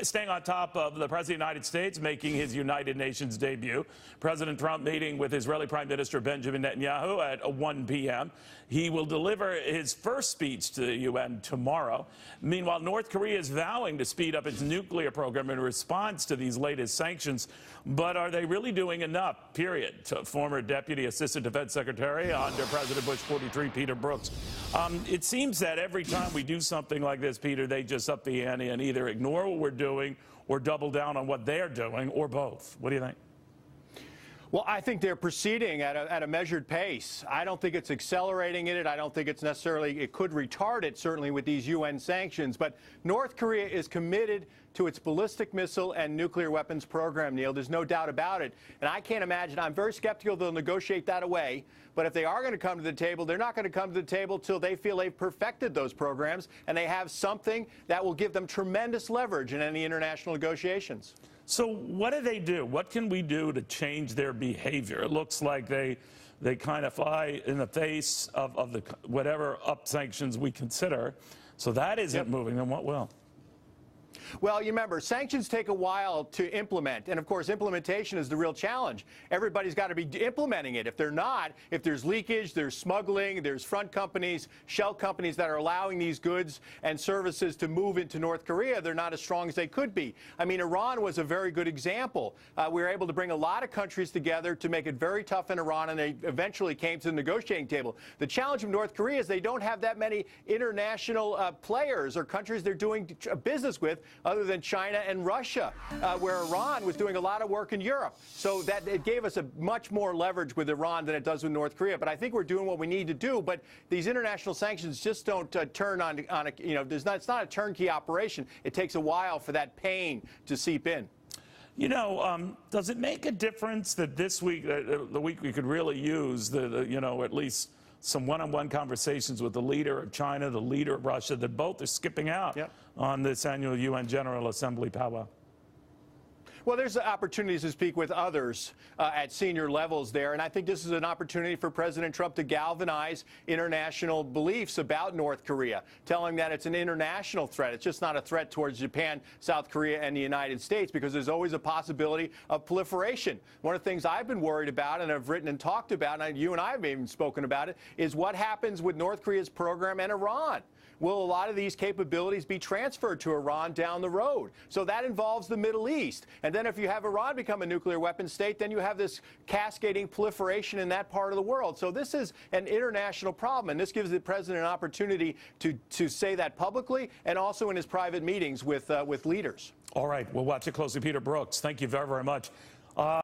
Staying on top of the President of the United States making his United Nations debut, President Trump meeting with Israeli Prime Minister Benjamin Netanyahu at 1 p.m. He will deliver his first speech to the UN tomorrow. Meanwhile, North Korea is vowing to speed up its nuclear program in response to these latest sanctions. But are they really doing enough, period? To former Deputy Assistant Defense Secretary under President Bush 43, Peter Brookes. It seems that every time we do something like this, Peter, they just up the ante and either ignore what we're doing or double down on what they're doing, or both. What do you think? Well, I think they're proceeding at a measured pace. I don't think it's accelerating it. I don't think it's necessarily, it could retard it, certainly with these UN sanctions. But North Korea is committed to its ballistic missile and nuclear weapons program, Neil. There's no doubt about it. And I can't imagine, I'm very skeptical they'll negotiate that away. But if they are going to come to the table, they're not going to come to the table till they feel they've perfected those programs and they have something that will give them tremendous leverage in any international negotiations. So what do they do? What can we do to change their behavior? It looks like they kind of fly in the face of the whatever up sanctions we consider. So that isn't moving. Then what will? Well, you remember, sanctions take a while to implement, and of course implementation is the real challenge. Everybody's got to be implementing it. If they're not, if there's leakage, there's smuggling, there's front companies, shell companies that are allowing these goods and services to move into North Korea, they're not as strong as they could be. I mean, Iran was a very good example. We were able to bring a lot of countries together to make it very tough in Iran, and they eventually came to the negotiating table. The challenge of North Korea is they don't have that many international players or countries they're doing business with, other than China and Russia, where Iran was doing a lot of work in Europe. So that it gave us a much more leverage with Iran than it does with North Korea. But I think we're doing what we need to do. But these international sanctions just don't turn on a, you know, it's not a turnkey operation. It takes a while for that pain to seep in. You know, does it make a difference that this week, the week we could really use you know, at least some one-on-one conversations with the leader of China, the leader of Russia, that both are skipping out on this annual UN General Assembly powwow? Well, there's opportunities to speak with others at senior levels there, and I think this is an opportunity for President Trump to galvanize international beliefs about North Korea, telling that it's an international threat. It's just not a threat towards Japan, South Korea, and the United States, because there's always a possibility of proliferation. One of the things I've been worried about and have written and talked about, and you and I have even spoken about it, is what happens with North Korea's program and Iran. Will a lot of these capabilities be transferred to Iran down the road? So that involves the Middle East. And then if you have Iran become a nuclear weapon state, then you have this cascading proliferation in that part of the world. So this is an international problem, and this gives the president an opportunity to say that publicly and also in his private meetings with leaders. All right, we'll watch it closely. Peter Brookes, thank you very, very much.